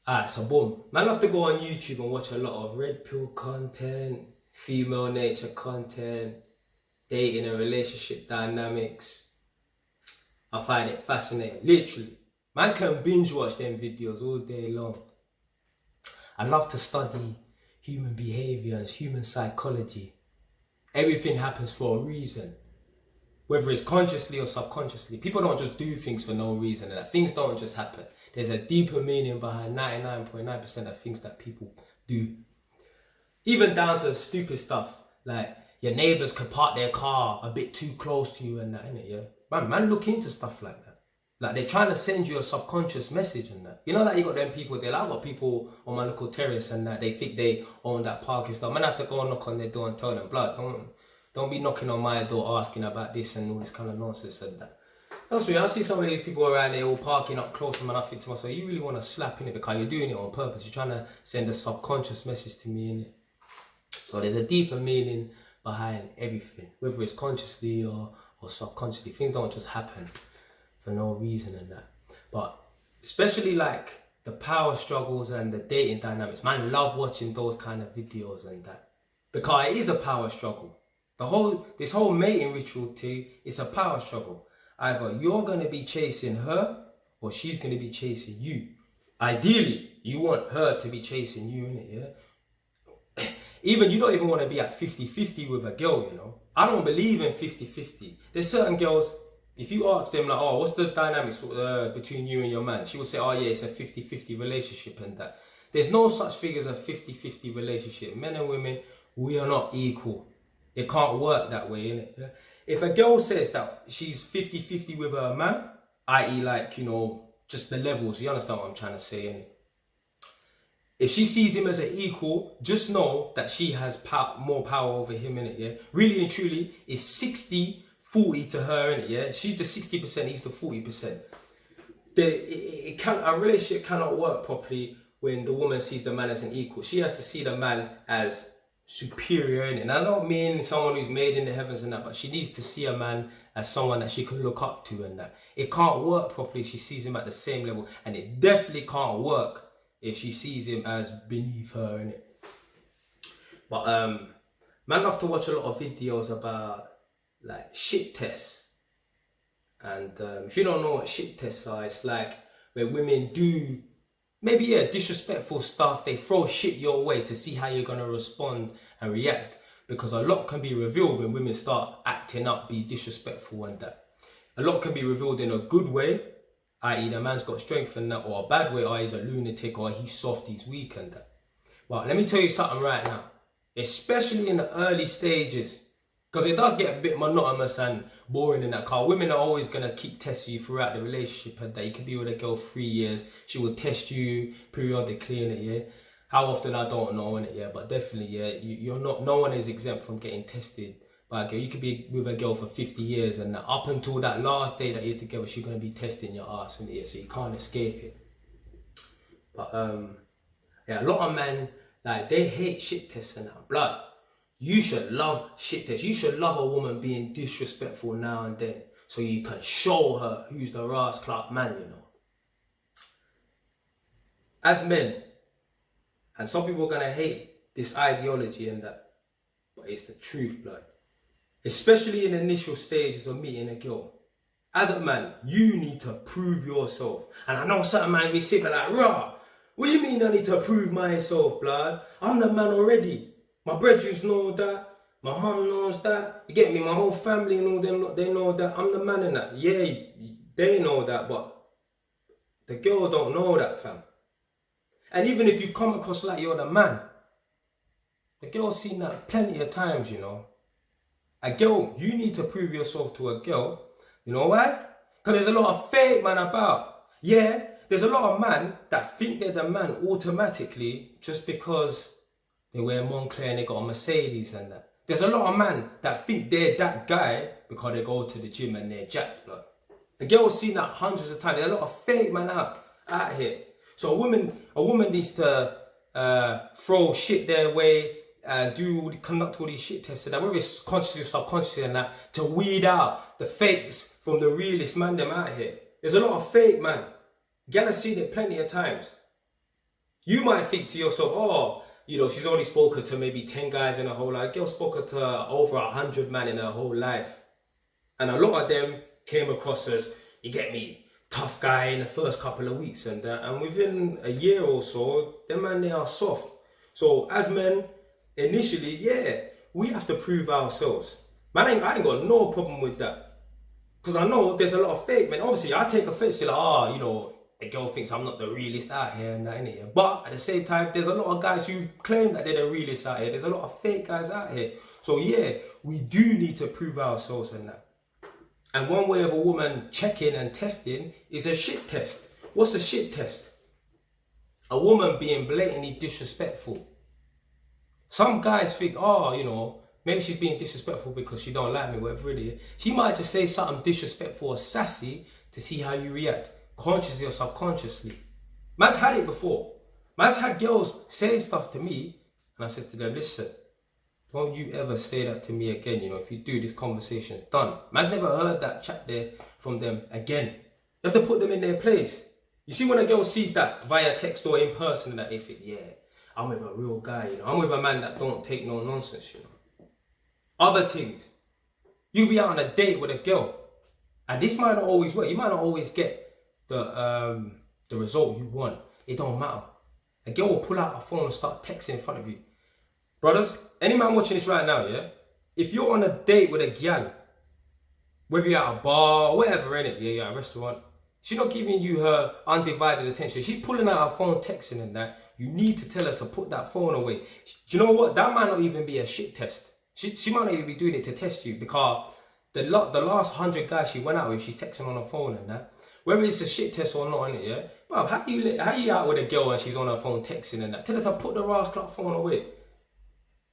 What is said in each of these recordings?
Alright, so boom. Man, I have to go on YouTube and watch a lot of red pill content, female nature content, dating and relationship dynamics. I find it fascinating. Literally. Man can binge watch them videos all day long. I love to study human behaviors, human psychology. Everything happens for a reason. Whether it's consciously or subconsciously. People don't just do things for no reason. And that things don't just happen. There's a deeper meaning behind 99.9% of things that people do. Even down to stupid stuff. Like your neighbours could park their car a bit too close to you and that, innit, yeah? Man, look into stuff like that. Like they're trying to send you a subconscious message and that. You know, like you got them people there. Like I got people on my local terrace and that they think they own that parking stuff. Man, I have to go and knock on their door and tell them, blood, don't be knocking on my door asking about this and all this kind of nonsense and that. That's me. I see some of these people around there all parking up close and I think to myself, you really want to slap in it because you're doing it on purpose. You're trying to send a subconscious message to me, innit? So there's a deeper meaning behind everything, whether it's consciously or subconsciously. Things don't just happen for no reason and that. But especially like the power struggles and the dating dynamics, man, love watching those kind of videos and that. Because it is a power struggle. This whole mating ritual thing is a power struggle. Either you're going to be chasing her or she's going to be chasing you. Ideally, you want her to be chasing you, innit, yeah? Even you don't even want to be at 50-50 with a girl, you know? I don't believe in 50-50. There's certain girls, if you ask them like, oh, what's the dynamics between you and your man? She will say, oh yeah, it's a 50-50 relationship and that. There's no such thing as a 50-50 relationship. Men and women, we are not equal. It can't work that way, innit? Yeah? If a girl says that she's 50-50 with her man, i.e. like, you know, just the levels, you understand what I'm trying to say, innit? If she sees him as an equal, just know that she has more power over him, innit, yeah? Really and truly, it's 60-40 to her, innit, yeah? She's the 60%, he's the 40%. A relationship cannot work properly when the woman sees the man as an equal. She has to see the man as superior, innit? And I don't mean someone who's made in the heavens and that, but she needs to see a man as someone that she can look up to and that. It can't work properly if she sees him at the same level, and it definitely can't work if she sees him as beneath her, innit? But man, I love to watch a lot of videos about like shit tests. And if you don't know what shit tests are, it's like where women do maybe, yeah, disrespectful stuff. They throw shit your way to see how you're going to respond and react. Because a lot can be revealed when women start acting up, be disrespectful and that. A lot can be revealed in a good way, i.e. the man's got strength and that, or a bad way, or he's a lunatic, or he's soft, he's weak and that. But let me tell you something right now. Especially in the early stages. Because it does get a bit monotonous and boring in that car. Women are always going to keep testing you throughout the relationship and that. You could be with a girl 3 years. She will test you periodically, innit, yeah? How often, I don't know, innit, yeah? But definitely, yeah, you're not, no one is exempt from getting tested by a girl. You could be with a girl for 50 years and up until that last day that you're together, she's going to be testing your ass, innit, yeah? So you can't escape it. But, yeah, a lot of men, like, they hate shit tests and that. Blood. You should love shit tests. You should love a woman being disrespectful now and then, so you can show her who's the Ras Clark man, you know. As men, and some people are going to hate this ideology and that, but it's the truth, blood. Especially in the initial stages of meeting a girl. As a man, you need to prove yourself. And I know certain man be sick like, rah, what do you mean I need to prove myself, blood? I'm the man already. My brethren know that, my mum knows that, you get me, my whole family and all them, they know that, I'm the man in that. Yeah, they know that, but the girl don't know that, fam. And even if you come across like you're the man, the girl's seen that plenty of times, you know. A girl, you need to prove yourself to a girl, you know why? Because there's a lot of fake man about. Yeah, there's a lot of men that think they're the man automatically just because they wear Moncler and they got a Mercedes and that. There's a lot of men that think they're that guy because they go to the gym and they're jacked, blood. The girl's seen that hundreds of times. There's a lot of fake men out here. So a woman needs to throw shit their way, conduct all these shit tests and that, whether it's consciously or subconsciously and that, to weed out the fakes from the realest man them out here. There's a lot of fake man. Girl has seen it plenty of times. You might think to yourself, oh, you know, she's only spoken to maybe 10 guys in her whole life. Girl spoken to over 100 men in her whole life. And a lot of them came across as, you get me, tough guy in the first couple of weeks and that. And within a year or so, them man, they are soft. So as men, initially, yeah, we have to prove ourselves. Man, I ain't got no problem with that. Because I know there's a lot of fake, man. Obviously, I take offense to like, you know, a girl thinks I'm not the realist out here and that, innit? But at the same time, there's a lot of guys who claim that they're the realist out here. There's a lot of fake guys out here. So yeah, we do need to prove ourselves and that. And one way of a woman checking and testing is a shit test. What's a shit test? A woman being blatantly disrespectful. Some guys think, oh, you know, maybe she's being disrespectful because she don't like me, whatever it is. She might just say something disrespectful or sassy to see how you react, consciously or subconsciously. Man's had it before. Man's had girls say stuff to me, and I said to them, listen, don't you ever say that to me again. You know, if you do, this conversation's done. Man's never heard that chat there from them again. You have to put them in their place. You see, when a girl sees that via text or in person, that they think, yeah, I'm with a real guy, you know. I'm with a man that don't take no nonsense, you know. Other things. You be out on a date with a girl, and this might not always work. You might not always get the result you want. It don't matter. A girl will pull out her phone and start texting in front of you. Brothers, any man watching this right now, yeah? If you're on a date with a gal, whether you're at a bar or whatever, innit? Yeah, you're at a restaurant, she's not giving you her undivided attention. She's pulling out her phone, texting and that. You need to tell her to put that phone away. Do you know what? That might not even be a shit test. She might not even be doing it to test you, because the last 100 guys she went out with, she's texting on her phone and that. Whether it's a shit test or not, innit, yeah? Bro, how you out with a girl and she's on her phone texting and that? Tell her to put the rascal phone away.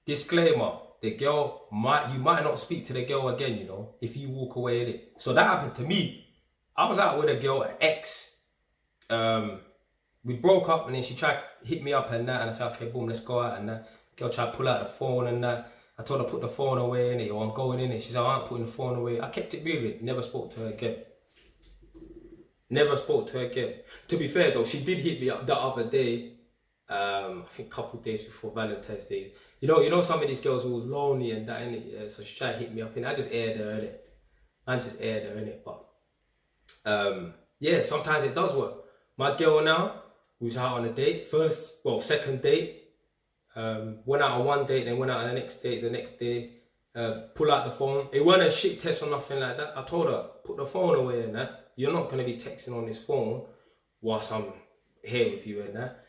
Disclaimer, you might not speak to the girl again, you know, if you walk away with it. So that happened to me. I was out with a girl, an ex. We broke up and then she tried to hit me up and that, and I said, okay, boom, let's go out and that. Girl tried to pull out the phone and that. I told her put the phone away in it, or I'm going in it. She said, I ain't putting the phone away. I kept it moving, never spoke to her again. Never spoke to her again. To be fair though, she did hit me up the other day. I think a couple of days before Valentine's Day. You know, some of these girls who was lonely and that, innit? Yeah, so she tried to hit me up, and I just aired her, innit? But yeah, sometimes it does work. My girl now, who's out on a date, second date, went out on one date, then went out on the next day, pull out the phone. It wasn't a shit test or nothing like that. I told her, put the phone away and that. You're not going to be texting on this phone whilst I'm here with you and that.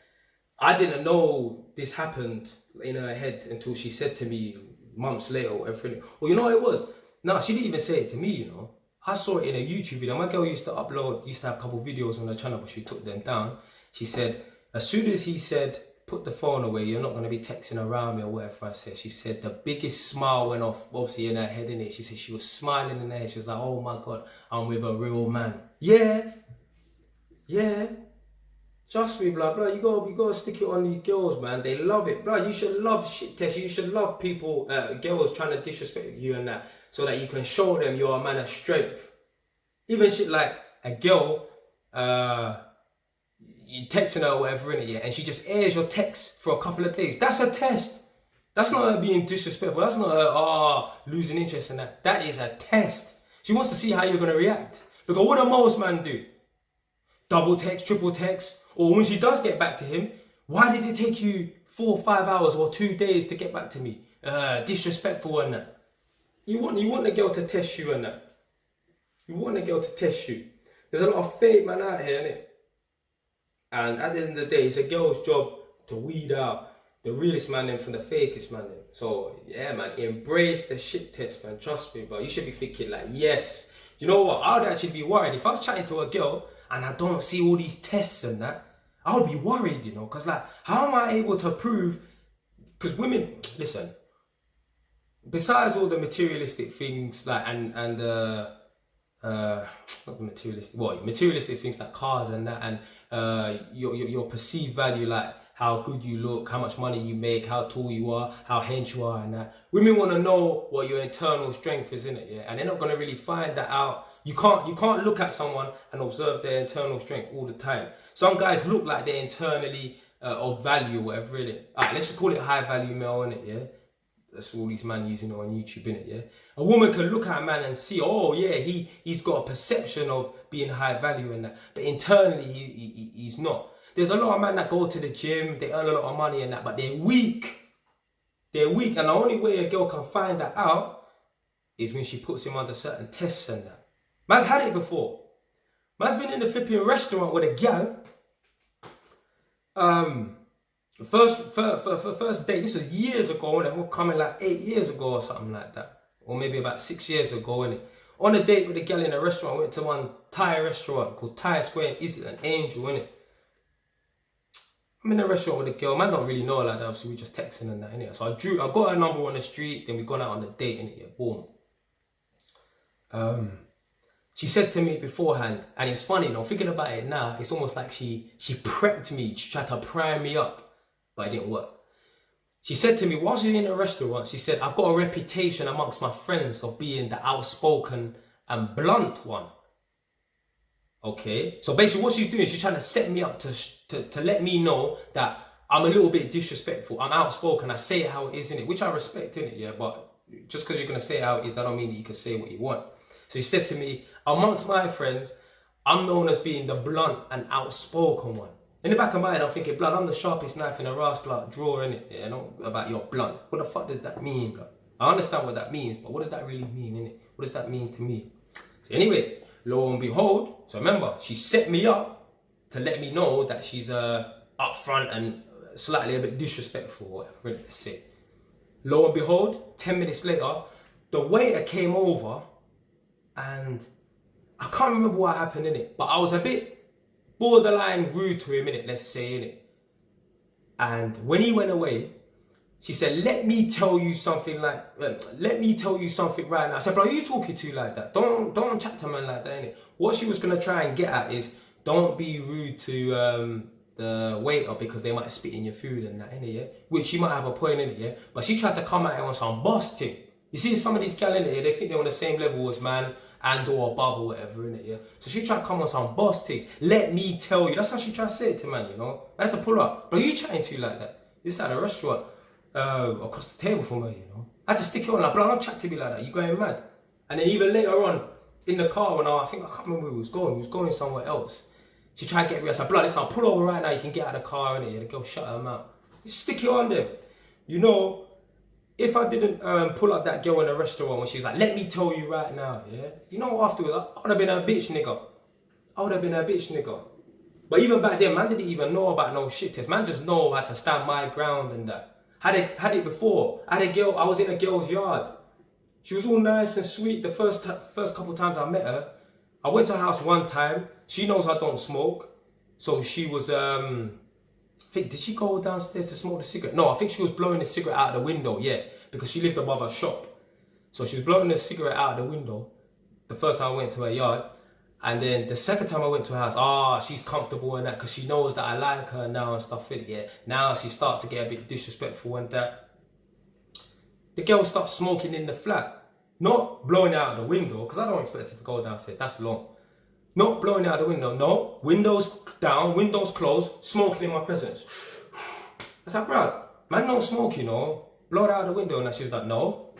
I didn't know this happened in her head until she said to me months later or everything. Well, you know what it was? No, she didn't even say it to me, you know. I saw it in a YouTube video. My girl used to have a couple videos on her channel, but she took them down. She said, as soon as he said, put the phone away, you're not going to be texting around me or whatever I said. She said the biggest smile went off, obviously in her head, innit? She said she was smiling in her head. She was like, oh my God, I'm with a real man. Yeah. Trust me, blah, blah. You gotta stick it on these girls, man. They love it, blah. You should love shit tests. You should love people, girls trying to disrespect you and that, so that you can show them you're a man of strength. Even shit like a girl, you texting her or whatever, innit, yeah, and she just airs your text for a couple of days. That's a test. That's not her being disrespectful. That's not her losing interest in that. That is a test. She wants to see how you're gonna react. Because what do most men do? Double text, triple text, or when she does get back to him, why did it take you 4 or 5 hours or 2 days to get back to me? Disrespectful and that. You want the girl to test you and that. You want the girl to test you. There's a lot of fake man out here, innit? And at the end of the day, it's a girl's job to weed out the realest man then from the fakest man then. So yeah, man, embrace the shit test, man. Trust me, bro. You should be thinking like, yes. You know what? I would actually be worried if I was chatting to a girl and I don't see all these tests and that. I would be worried, you know, because like, how am I able to prove? Because women, listen, besides all the materialistic things like not the materialistic things like cars and that, and your perceived value, like how good you look, how much money you make, how tall you are, how hench you are and that. Women want to know what your internal strength is, in it, yeah, and they're not going to really find that out. You can't look at someone and observe their internal strength all the time. Some guys look like they're internally of value, whatever, innit? Alright, let's just call it high value male, innit, yeah? That's all these men using it on YouTube, innit, yeah? A woman can look at a man and see, oh yeah, he's got a perception of being high value and that, but internally he's not. There's a lot of men that go to the gym, they earn a lot of money and that, but they're weak. They're weak, and the only way a girl can find that out is when she puts him under certain tests and that. Man's had it before. Man's been in the flipping restaurant with a gal. First date, this was years ago, and we're coming like 8 years ago or something like that, or maybe about 6 years ago, innit? On a date with a gal in a restaurant, I went to one Thai restaurant called Thai Square in Islington, Angel, innit? I'm in a restaurant with a girl, man don't really know her like that, so we just texting and that, innit? So I got her number on the street, then we gone out on a date, innit? Yeah, boom. She said to me beforehand, and it's funny, you know, thinking about it now, it's almost like she prepped me, she tried to prime me up, but it didn't work. She said to me, while she was in a restaurant, she said, I've got a reputation amongst my friends of being the outspoken and blunt one. Okay, so basically what she's doing, she's trying to set me up to let me know that I'm a little bit disrespectful, I'm outspoken, I say it how it is, innit, which I respect, innit, yeah, but just because you're going to say it how it is, that don't mean that you can say what you want. So she said to me, amongst my friends, I'm known as being the blunt and outspoken one. In the back of my head, I'm thinking, blood, I'm the sharpest knife in a rascal drawer, innit? Yeah, not about your blunt. What the fuck does that mean, blood? I understand what that means, but what does that really mean, innit? What does that mean to me? So anyway, lo and behold, so remember, she set me up to let me know that she's upfront and slightly a bit disrespectful, or whatever, let's say. Lo and behold, 10 minutes later, the waiter came over, and I can't remember what happened in it, but I was a bit borderline rude to him, innit, let's say, innit. And when he went away, she said, let me tell you something right now. I said, bro, who are you talking to like that? Don't chat to a man like that, innit. What she was gonna try and get at is, don't be rude to the waiter because they might spit in your food and that, innit, yeah? Which she might have a point in it, yeah? But she tried to come at it on some boss thing. You see some of these gal in it, yeah, they think they're on the same level as man and or above or whatever, innit, yeah? So she tried to come on some boss thing. Let me tell you. That's how she tried to say it to man, you know? I had to pull up. But who you chatting to like that? This at a restaurant across the table from her, you know? I had to stick it on like, bro, don't chat to me like that. You going mad? And then even later on, in the car when I can't remember where we was going. We was going somewhere else. She tried to get me. I said, blood, listen, I'll pull over right now. You can get out of the car, innit? Yeah, the girl shut her mouth. Just stick it on them. You know, if I didn't pull up that girl in a restaurant when she's like, let me tell you right now, yeah? You know, afterwards, I would have been a bitch, nigga. I would have been a bitch, nigga. But even back then, man didn't even know about no shit test. Man just know how to stand my ground and that. Had it before. I was in a girl's yard. She was all nice and sweet the first couple times I met her. I went to her house one time. She knows I don't smoke. So she was, I think, did she go downstairs to smoke the cigarette? No, I think she was blowing the cigarette out the window, yeah, because she lived above her shop. So she was blowing the cigarette out the window the first time I went to her yard. And then the second time I went to her house, she's comfortable in that because she knows that I like her now and stuff, yeah. Now she starts to get a bit disrespectful and that. The girl starts smoking in the flat. Not blowing it out the window, because I don't expect her to go downstairs, that's long. Not blowing it out the window, no. Windows down, windows closed, smoking in my presence. I said, bro, man don't smoke, you know. Blow it out the window. And she's like, no.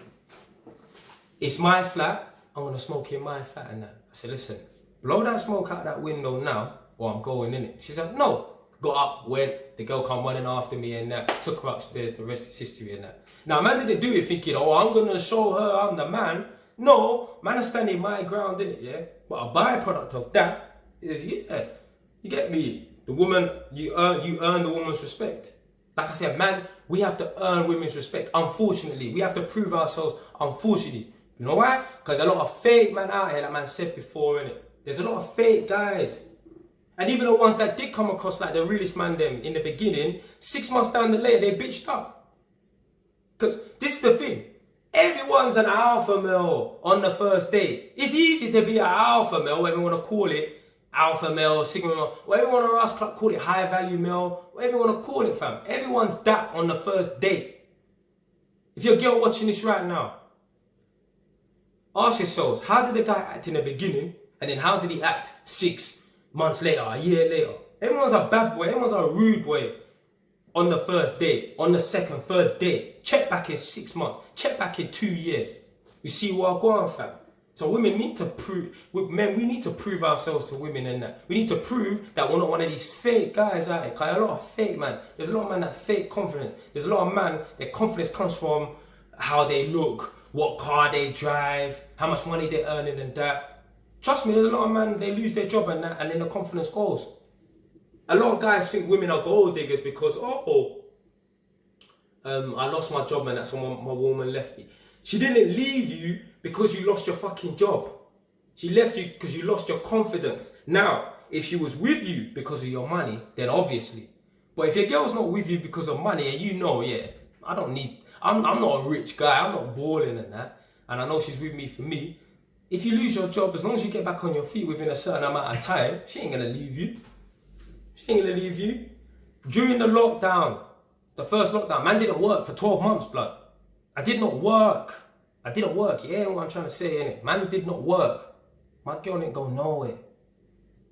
It's my flat, I'm going to smoke in my flat and that. I said, listen, blow that smoke out that window now, or I'm going in it. She's like, no. Got up, went, the girl come running after me and that. Took her upstairs, the rest is history and that. Now, man didn't do it thinking, oh, I'm going to show her I'm the man. No, man is standing my ground, innit, yeah? But a byproduct of that is, yeah, you get me? The woman, you earn the woman's respect. Like I said, man, we have to earn women's respect. Unfortunately, we have to prove ourselves, unfortunately. You know why? Because a lot of fake man out here, like man said before, innit? There's a lot of fake guys. And even the ones that did come across like the realest man them in the beginning, 6 months down the lane, they bitched up. Because this is the thing. Everyone's an alpha male on the first date. It's easy to be an alpha male, whatever you want to call it. Alpha male, sigma male, whatever you want to call it, high value male, whatever you want to call it, fam. Everyone's that on the first date. If you're a girl watching this right now, ask yourselves, how did the guy act in the beginning? And then how did he act 6 months later, a year later? Everyone's a bad boy, everyone's a rude boy. on the first date, on the second, third date. Check back in 6 months. Check back in 2 years. You see what I'm going, fam? So women need to prove, men, we need to prove ourselves to women and that. We need to prove that we're not one of these fake guys out here. Cause a lot of fake, man. There's a lot of men that fake confidence. There's a lot of man, their confidence comes from how they look, what car they drive, how much money they're earning and that. Trust me, there's a lot of men, they lose their job and that, and then the confidence goes. A lot of guys think women are gold diggers because, I lost my job and that's when my woman left me. She didn't leave you because you lost your fucking job. She left you because you lost your confidence. Now, if she was with you because of your money, then obviously. But if your girl's not with you because of money and you know, yeah, I'm not a rich guy, I'm not balling and that, and I know she's with me for me, if you lose your job, as long as you get back on your feet within a certain amount of time, she ain't gonna leave you. She ain't gonna leave you. During the lockdown, the first lockdown, man didn't work for 12 months, blood. I did not work. I didn't work. You hear what I'm trying to say, innit? Man did not work. My girl didn't go nowhere.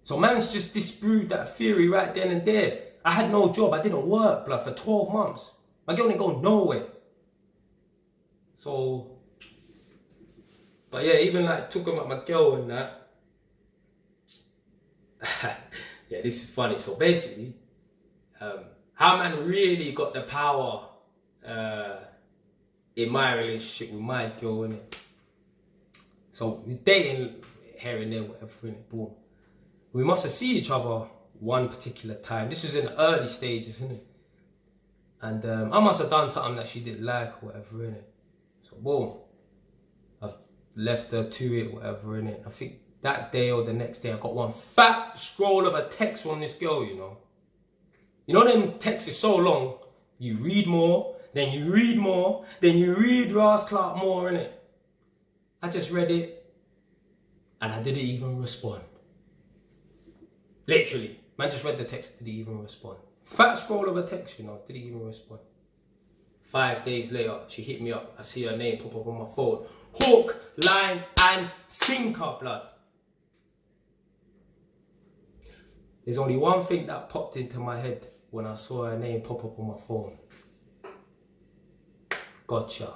So man's just disproved that theory right then and there. I had no job. I didn't work, blood, for 12 months. My girl didn't go nowhere. So, but yeah, even like talking about my girl and that. Yeah, this is funny. So basically, how man really got the power in my relationship with my girl, innit? So we're dating here and there, whatever, innit? Boom. We must have seen each other one particular time. This was in the early stages, innit? And I must have done something that she didn't like or whatever, innit? So boom. I've left her to it, whatever, innit? I think that day or the next day I got one fat scroll of a text from this girl, you know? You know them texts is so long, you read more, then you read more, then you read Ras Clark more, innit? I just read it, and I didn't even respond. Literally, man just read the text, didn't even respond. Fat scroll of a text, you know, didn't even respond. 5 days later, she hit me up. I see her name pop up on my phone. Hook, line, and sinker, blood. There's only one thing that popped into my head when I saw her name pop up on my phone. Gotcha.